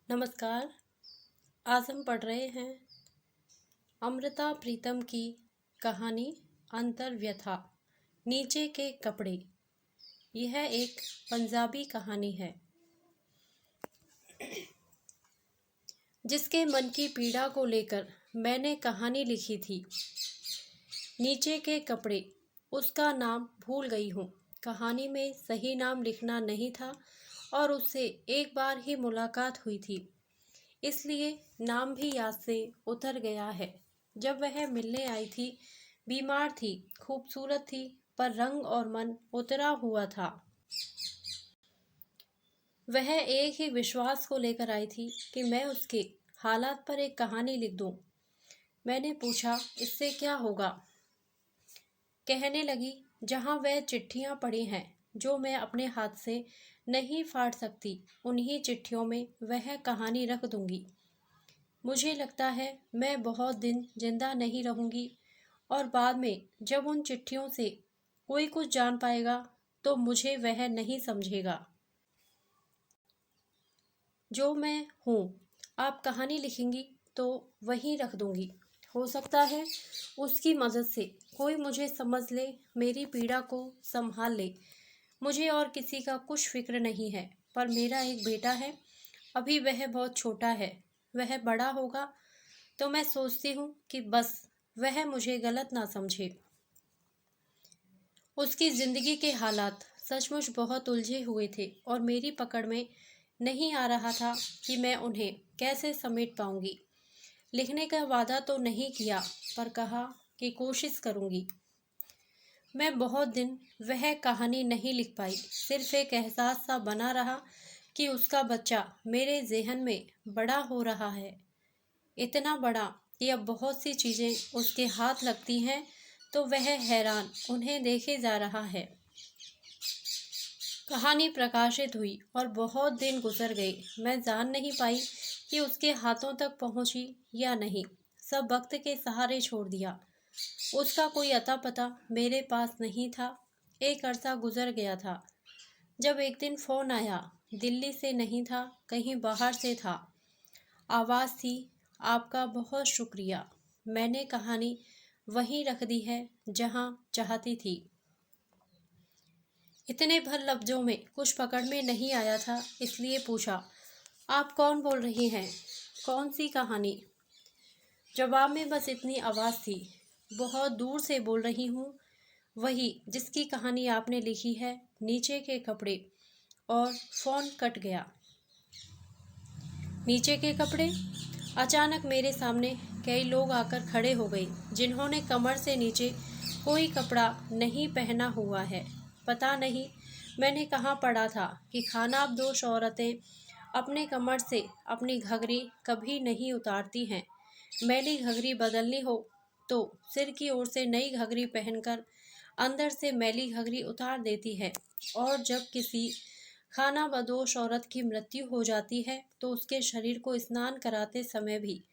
नमस्कार। आज हम पढ़ रहे हैं अमृता प्रीतम की कहानी अंतर्व्यथा नीचे के कपड़े। यह एक पंजाबी कहानी है जिसके मन की पीड़ा को लेकर मैंने कहानी लिखी थी। नीचे के कपड़े, उसका नाम भूल गई हूँ। कहानी में सही नाम लिखना नहीं था और उससे एक बार ही मुलाकात हुई थी, इसलिए नाम भी याद से उतर गया है। जब वह मिलने आई थी, बीमार थी, खूबसूरत थी, पर रंग और मन उतरा हुआ था। वह एक ही विश्वास को लेकर आई थी कि मैं उसके हालात पर एक कहानी लिख दूं। मैंने पूछा, इससे क्या होगा? कहने लगी, जहां वह चिट्ठियां पड़ी हैं जो मैं अपने हाथ से नहीं फाड़ सकती, उन्हीं चिट्ठियों में वह कहानी रख दूंगी। मुझे लगता है मैं बहुत दिन जिंदा नहीं रहूंगी और बाद में जब उन चिट्ठियों से कोई कुछ जान पाएगा तो मुझे वह नहीं समझेगा जो मैं हूँ। आप कहानी लिखेंगी तो वहीं रख दूंगी। हो सकता है उसकी मदद से कोई मुझे समझ ले, मेरी पीड़ा को संभाल ले। मुझे और किसी का कुछ फिक्र नहीं है, पर मेरा एक बेटा है। अभी वह बहुत छोटा है। वह बड़ा होगा तो मैं सोचती हूँ कि बस वह मुझे गलत ना समझे। उसकी जिंदगी के हालात सचमुच बहुत उलझे हुए थे और मेरी पकड़ में नहीं आ रहा था कि मैं उन्हें कैसे समेट पाऊंगी। लिखने का वादा तो नहीं किया, पर कहा कि कोशिश करूंगी। मैं बहुत दिन वह कहानी नहीं लिख पाई। सिर्फ एक एहसास सा बना रहा कि उसका बच्चा मेरे ज़हन में बड़ा हो रहा है। इतना बड़ा कि अब बहुत सी चीज़ें उसके हाथ लगती हैं तो वह हैरान उन्हें देखे जा रहा है। कहानी प्रकाशित हुई और बहुत दिन गुजर गए। मैं जान नहीं पाई कि उसके हाथों तक पहुंची या नहीं। सब वक्त के सहारे छोड़ दिया। उसका कोई अता पता मेरे पास नहीं था। एक अरसा गुजर गया था जब एक दिन फ़ोन आया। दिल्ली से नहीं था, कहीं बाहर से था। आवाज़ थी, आपका बहुत शुक्रिया। मैंने कहानी वहीं रख दी है जहां चाहती थी। इतने भर लफ्जों में कुछ पकड़ में नहीं आया था, इसलिए पूछा, आप कौन बोल रही हैं? कौन सी कहानी? जवाब में बस इतनी आवाज़ थी, बहुत दूर से बोल रही हूँ, वही जिसकी कहानी आपने लिखी है, नीचे के कपड़े। और फ़ोन कट गया। नीचे के कपड़े? अचानक मेरे सामने कई लोग आकर खड़े हो गए जिन्होंने कमर से नीचे कोई कपड़ा नहीं पहना हुआ है। पता नहीं मैंने कहाँ पढ़ा था कि खानाबदोश औरतें अपने कमर से अपनी घघरी कभी नहीं उतारती हैं। मैली घघरी बदलनी हो तो सिर की ओर से नई घघरी पहनकर अंदर से मैली घघरी उतार देती है। और जब किसी खानाबदोश औरत की मृत्यु हो जाती है तो उसके शरीर को स्नान कराते समय भी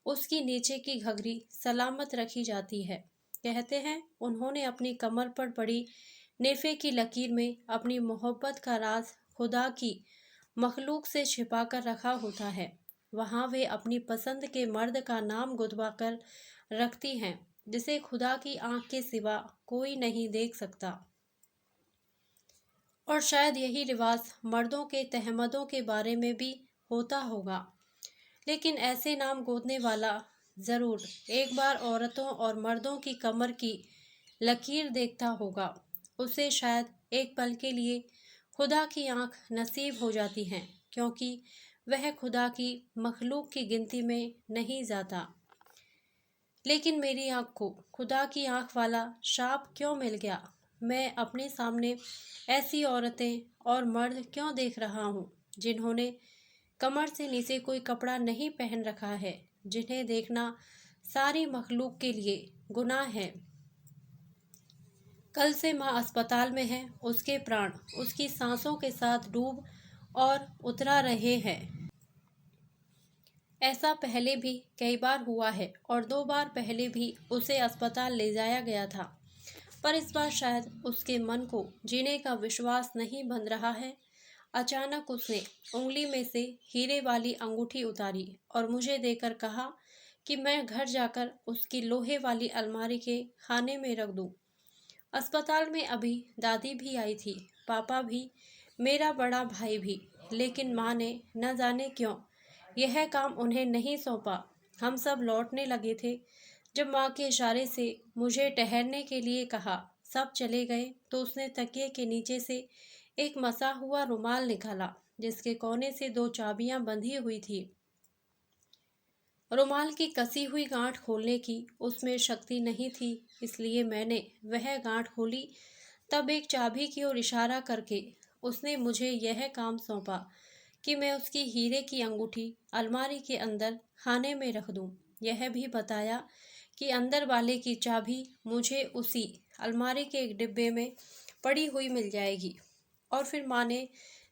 उसकी नीचे की घघरी सलामत रखी जाती है। कहते हैं उन्होंने अपनी कमर पर पड़ी नेफे की लकीर में अपनी मोहब्बत का राज खुदा की मखलूक से छिपा कर रखा होता है। वहाँ वे अपनी पसंद के मर्द का नाम गुदवा कर रखती हैं जिसे खुदा की आंख के सिवा कोई नहीं देख सकता। और शायद यही रिवाज मर्दों के तहमदों के बारे में भी होता होगा। लेकिन ऐसे नाम गोदने वाला ज़रूर एक बार औरतों और मर्दों की कमर की लकीर देखता होगा। उसे शायद एक पल के लिए खुदा की आंख नसीब हो जाती हैं, क्योंकि वह खुदा की मखलूक की गिनती में नहीं जाता। लेकिन मेरी आंख को खुदा की आंख वाला शाप क्यों मिल गया? मैं अपने सामने ऐसी औरतें और मर्द क्यों देख रहा हूँ जिन्होंने कमर से नीचे कोई कपड़ा नहीं पहन रखा है, जिन्हें देखना सारी मखलूक के लिए गुनाह है। कल से माँ अस्पताल में है। उसके प्राण उसकी सांसों के साथ डूब और उतरा रहे हैं। ऐसा पहले भी कई बार हुआ है और 2 बार पहले भी उसे अस्पताल ले जाया गया था, पर इस बार शायद उसके मन को जीने का विश्वास नहीं बंध रहा है। अचानक उसने उंगली में से हीरे वाली अंगूठी उतारी और मुझे देकर कहा कि मैं घर जाकर उसकी लोहे वाली अलमारी के खाने में रख दूं। अस्पताल में अभी दादी भी आई थी, पापा भी, मेरा बड़ा भाई भी, लेकिन माँ ने न जाने क्यों यह काम उन्हें नहीं सौंपा। हम सब लौटने लगे थे जब माँ के इशारे से मुझे ठहरने के लिए कहा। सब चले गए तो उसने तकिए के नीचे से एक मसा हुआ रुमाल निकाला जिसके कोने से दो चाबियां बंधी हुई थी। रुमाल की कसी हुई गांठ खोलने की उसमें शक्ति नहीं थी, इसलिए मैंने वह गांठ खोली। तब एक चाबी की ओर इशारा करके उसने मुझे यह काम सौंपा कि मैं उसकी हीरे की अंगूठी अलमारी के अंदर खाने में रख दूं। यह भी बताया कि अंदर वाले की चाबी मुझे उसी अलमारी के एक डिब्बे में पड़ी हुई मिल जाएगी। और फिर माँ ने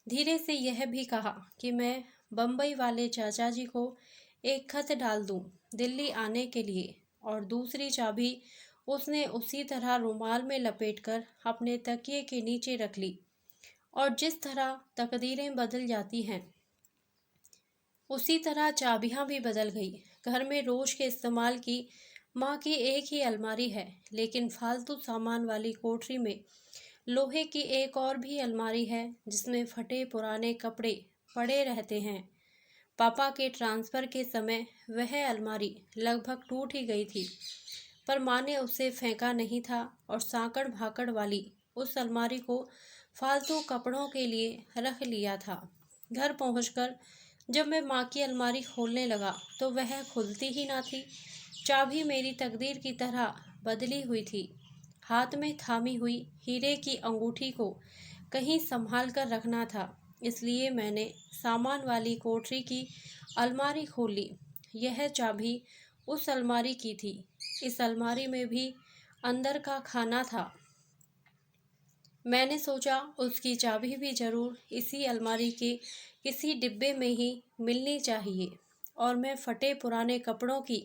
धीरे से यह भी कहा कि मैं बम्बई वाले चाचा जी को एक खत डाल दूं दिल्ली आने के लिए, और दूसरी चाबी उसने उसी तरह रुमाल में लपेटकर अपने तकिए के नीचे रख ली। और जिस तरह तकदीरें बदल जाती हैं उसी तरह चाबियां भी बदल गई। घर में रोज के इस्तेमाल की माँ की एक ही अलमारी है, लेकिन फालतू सामान वाली कोठरी में लोहे की एक और भी अलमारी है जिसमें फटे पुराने कपड़े पड़े रहते हैं। पापा के ट्रांसफ़र के समय वह अलमारी लगभग टूट ही गई थी, पर माँ ने उसे फेंका नहीं था और सांकड़ भाकड़ वाली उस अलमारी को फालतू कपड़ों के लिए रख लिया था। घर पहुंचकर जब मैं माँ की अलमारी खोलने लगा तो वह खुलती ही ना थी। चाबी मेरी तकदीर की तरह बदली हुई थी। हाथ में थामी हुई हीरे की अंगूठी को कहीं संभाल कर रखना था, इसलिए मैंने सामान वाली कोठरी की अलमारी खोली। यह चाबी उस अलमारी की थी। इस अलमारी में भी अंदर का खाना था। मैंने सोचा उसकी चाबी भी जरूर इसी अलमारी के किसी डिब्बे में ही मिलनी चाहिए, और मैं फटे पुराने कपड़ों की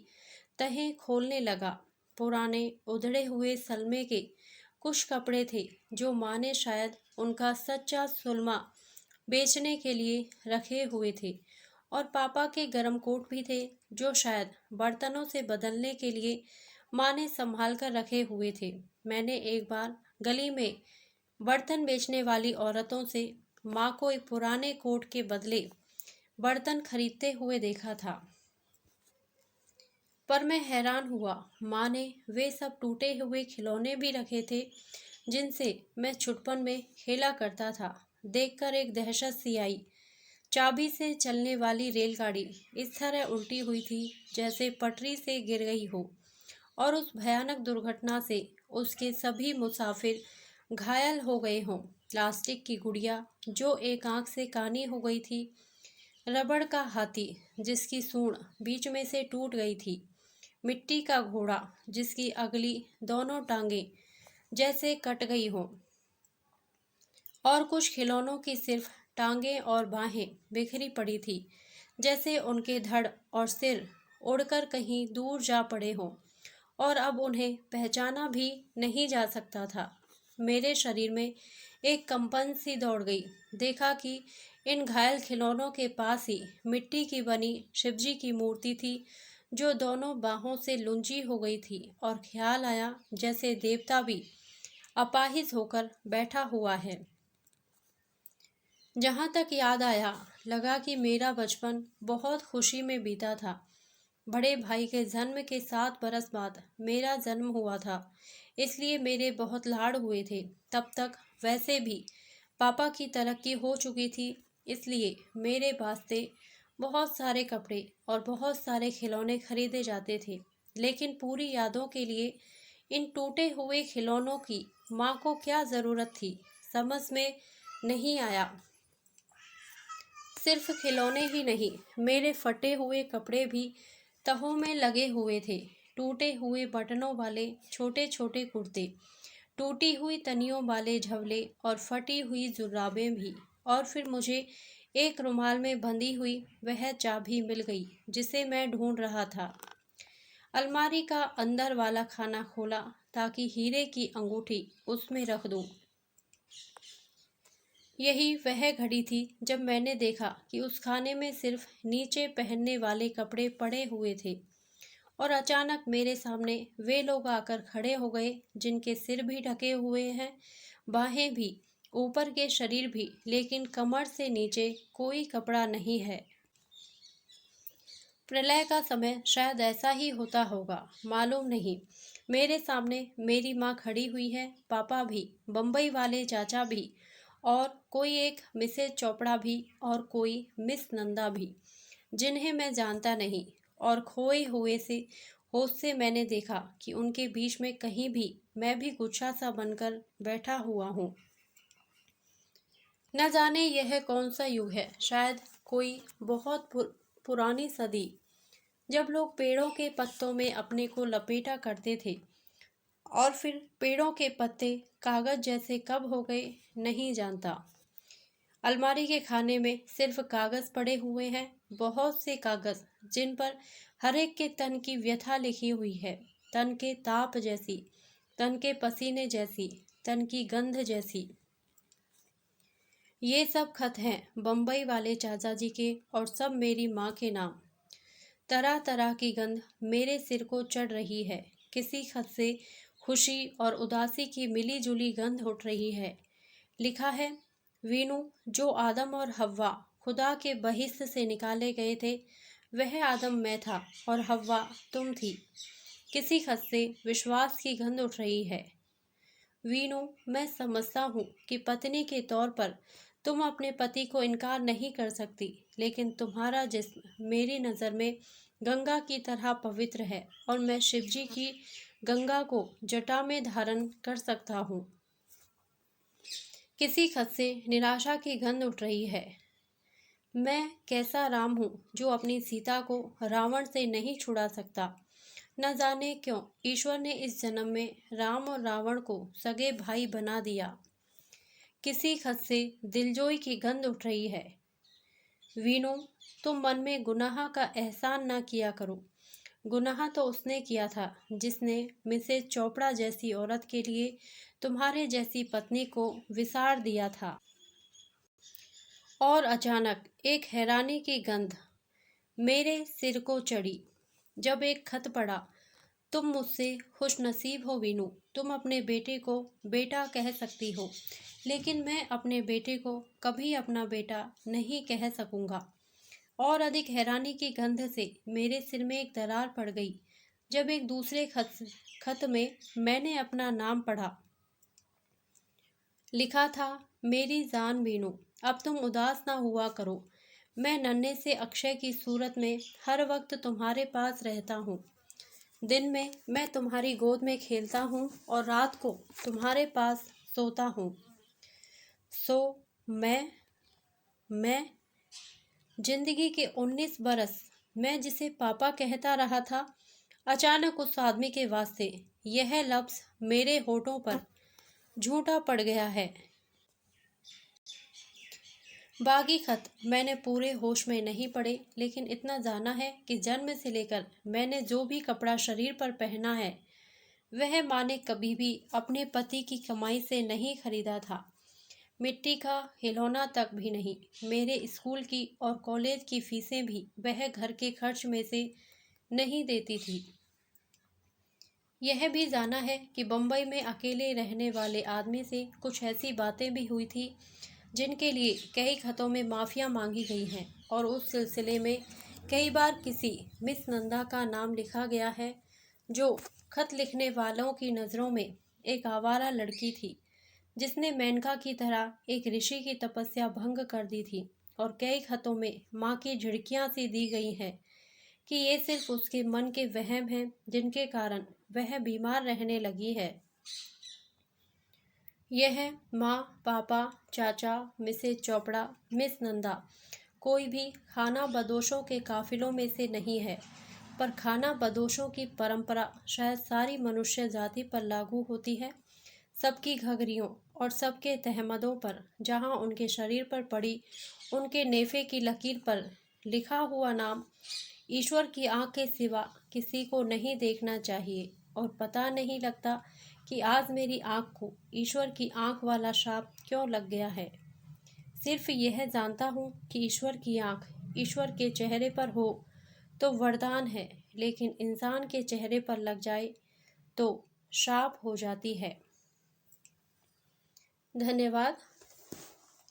तहें खोलने लगा। पुराने उधड़े हुए सलमे के कुछ कपड़े थे जो माँ ने शायद उनका सच्चा सुलमा बेचने के लिए रखे हुए थे, और पापा के गर्म कोट भी थे जो शायद बर्तनों से बदलने के लिए माँ ने संभाल कर रखे हुए थे। मैंने एक बार गली में बर्तन बेचने वाली औरतों से माँ को एक पुराने कोट के बदले बर्तन खरीदते हुए देखा था, पर मैं हैरान हुआ। माँ ने वे सब टूटे हुए खिलौने भी रखे थे जिनसे मैं छुटपन में खेला करता था। देखकर एक दहशत सी आई। चाबी से चलने वाली रेलगाड़ी इस तरह उल्टी हुई थी जैसे पटरी से गिर गई हो, और उस भयानक दुर्घटना से उसके सभी मुसाफिर घायल हो गए हों। प्लास्टिक की गुड़िया जो एक आंख से कानी हो गई थी, रबड़ का हाथी जिसकी सूंड बीच में से टूट गई थी, मिट्टी का घोड़ा जिसकी अगली दोनों टांगें जैसे कट गई हों, और कुछ खिलौनों की सिर्फ टांगें और बाहें बिखरी पड़ी थी जैसे उनके धड़ और सिर उड़कर कहीं दूर जा पड़े हों, और अब उन्हें पहचाना भी नहीं जा सकता था। मेरे शरीर में एक कंपन सी दौड़ गई। देखा कि इन घायल खिलौनों के पास ही मिट्टी की बनी शिवजी की मूर्ति थी जो दोनों बाहों से लुंजी हो गई थी, और ख्याल आया जैसे देवता भी अपाहिज होकर बैठा हुआ है। जहाँ तक याद आया, लगा कि मेरा बचपन बहुत खुशी में बीता था। बड़े भाई के जन्म के 7 बरस बाद मेरा जन्म हुआ था, इसलिए मेरे बहुत लाड़ हुए थे। तब तक वैसे भी पापा की तरक्की हो चुकी थी, इसलिए मेरे वास्ते बहुत सारे कपड़े और बहुत सारे खिलौने खरीदे जाते थे। लेकिन पूरी यादों के लिए इन टूटे हुए खिलौनों की माँ को क्या ज़रूरत थी, समझ में नहीं आया। सिर्फ खिलौने ही नहीं, मेरे फटे हुए कपड़े भी तहों में लगे हुए थे। टूटे हुए बटनों वाले छोटे छोटे कुर्ते, टूटी हुई तनियों वाले झवले और फटी हुई जुराबें भी। और फिर मुझे एक रुमाल में बंधी हुई वह चाबी मिल गई जिसे मैं ढूंढ रहा था। अलमारी का अंदर वाला खाना खोला ताकि हीरे की अंगूठी उसमें रख दूं। यही वह घड़ी थी जब मैंने देखा कि उस खाने में सिर्फ नीचे पहनने वाले कपड़े पड़े हुए थे, और अचानक मेरे सामने वे लोग आकर खड़े हो गए जिनके सिर भी ढके हुए हैं, बाहें भी, ऊपर के शरीर भी, लेकिन कमर से नीचे कोई कपड़ा नहीं है। प्रलय का समय शायद ऐसा ही होता होगा, मालूम नहीं। मेरे सामने मेरी माँ खड़ी हुई है, पापा भी, बम्बई वाले चाचा भी, और कोई एक मिसेज चोपड़ा भी, और कोई मिस नंदा भी, जिन्हें मैं जानता नहीं। और खोए हुए से होश से मैंने देखा कि उनके बीच में कहीं भी मैं भी गुच्छा सा बनकर बैठा हुआ हूँ। न जाने यह कौन सा युग है, शायद कोई बहुत पुरानी सदी, जब लोग पेड़ों के पत्तों में अपने को लपेटा करते थे, और फिर पेड़ों के पत्ते कागज जैसे कब हो गए नहीं जानता। अलमारी के खाने में सिर्फ कागज पड़े हुए हैं, बहुत से कागज जिन पर हर एक के तन की व्यथा लिखी हुई है, तन के ताप जैसी, तन के पसीने जैसी, तन की गंध जैसी। ये सब खत हैं बम्बई वाले चाचा जी के, और सब मेरी माँ के नाम। तरह तरह की गंध मेरे सिर को चढ़ रही है। किसी खत से खुशी और उदासी की मिली जुली गंध उठ रही है। लिखा है, वीनू, जो आदम और हव्वा खुदा के बहिश्त से निकाले गए थे, वह आदम मैं था और हव्वा तुम थी। किसी खत से विश्वास की गंध उठ रही है। वीनू, मैं समझता हूँ कि पत्नी के तौर पर तुम अपने पति को इनकार नहीं कर सकती, लेकिन तुम्हारा जिस्म मेरी नज़र में गंगा की तरह पवित्र है, और मैं शिवजी की गंगा को जटा में धारण कर सकता हूँ। किसी खत से निराशा की गंध उठ रही है। मैं कैसा राम हूँ जो अपनी सीता को रावण से नहीं छुड़ा सकता। न जाने क्यों ईश्वर ने इस जन्म में राम और रावण को सगे भाई बना दिया। किसी खत से दिलजोई की गंध उठ रही है। वीनू, तुम मन में गुनाह का एहसान ना किया करो। गुनाह तो उसने किया था जिसने मिसेज चोपड़ा जैसी औरत के लिए तुम्हारे जैसी पत्नी को विसार दिया था। और अचानक एक हैरानी की गंध मेरे सिर को चढ़ी जब एक खत पढ़ा। तुम मुझसे खुशनसीब हो वीनू, तुम अपने बेटे को बेटा कह सकती हो, लेकिन मैं अपने बेटे को कभी अपना बेटा नहीं कह सकूंगा। और अधिक हैरानी की गंध से मेरे सिर में एक दरार पड़ गई जब एक दूसरे खत में मैंने अपना नाम पढ़ा। लिखा था, मेरी जान वीनू, अब तुम उदास ना हुआ करो। मैं नन्हे से अक्षय की सूरत में हर वक्त तुम्हारे पास रहता हूँ। दिन में मैं तुम्हारी गोद में खेलता हूँ और रात को तुम्हारे पास सोता हूँ। सो मैं जिंदगी के 19 बरस मैं जिसे पापा कहता रहा था, अचानक उस आदमी के वास्ते यह लफ्ज़ मेरे होठों पर झूठा पड़ गया है। बाकी खत मैंने पूरे होश में नहीं पढ़े, लेकिन इतना जाना है कि जन्म से लेकर मैंने जो भी कपड़ा शरीर पर पहना है, वह माँ ने कभी भी अपने पति की कमाई से नहीं खरीदा था। मिट्टी का खिलौना तक भी नहीं। मेरे स्कूल की और कॉलेज की फीसें भी वह घर के खर्च में से नहीं देती थी। यह भी जाना है कि बम्बई में अकेले रहने वाले आदमी से कुछ ऐसी बातें भी हुई थी जिनके लिए कई खतों में माफ़िया मांगी गई हैं, और उस सिलसिले में कई बार किसी मिस नंदा का नाम लिखा गया है, जो खत लिखने वालों की नज़रों में एक आवारा लड़की थी जिसने मेनका की तरह एक ऋषि की तपस्या भंग कर दी थी। और कई खतों में माँ की झिड़कियाँ सी दी गई हैं कि ये सिर्फ उसके मन के वहम हैं जिनके कारण वह बीमार रहने लगी है। यह माँ, पापा, चाचा, मिसेज चोपड़ा, मिस नंदा कोई भी खाना बदोशों के काफिलों में से नहीं है, पर खाना बदोशों की परंपरा शायद सारी मनुष्य जाति पर लागू होती है। सबकी घघरियों और सबके तहमदों पर जहाँ उनके शरीर पर पड़ी उनके नेफे की लकीर पर लिखा हुआ नाम ईश्वर की आँख के सिवा किसी को नहीं देखना चाहिए। और पता नहीं लगता कि आज मेरी आँख को ईश्वर की आँख वाला शाप क्यों लग गया है। सिर्फ यह जानता हूँ कि ईश्वर की आँख ईश्वर के चेहरे पर हो तो वरदान है, लेकिन इंसान के चेहरे पर लग जाए तो श्राप हो जाती है। धन्यवाद।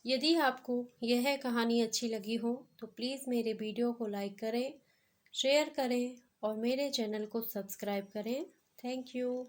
यदि आपको यह कहानी अच्छी लगी हो तो प्लीज़ मेरे वीडियो को लाइक करें, शेयर करें और मेरे चैनल को सब्सक्राइब करें। Thank you.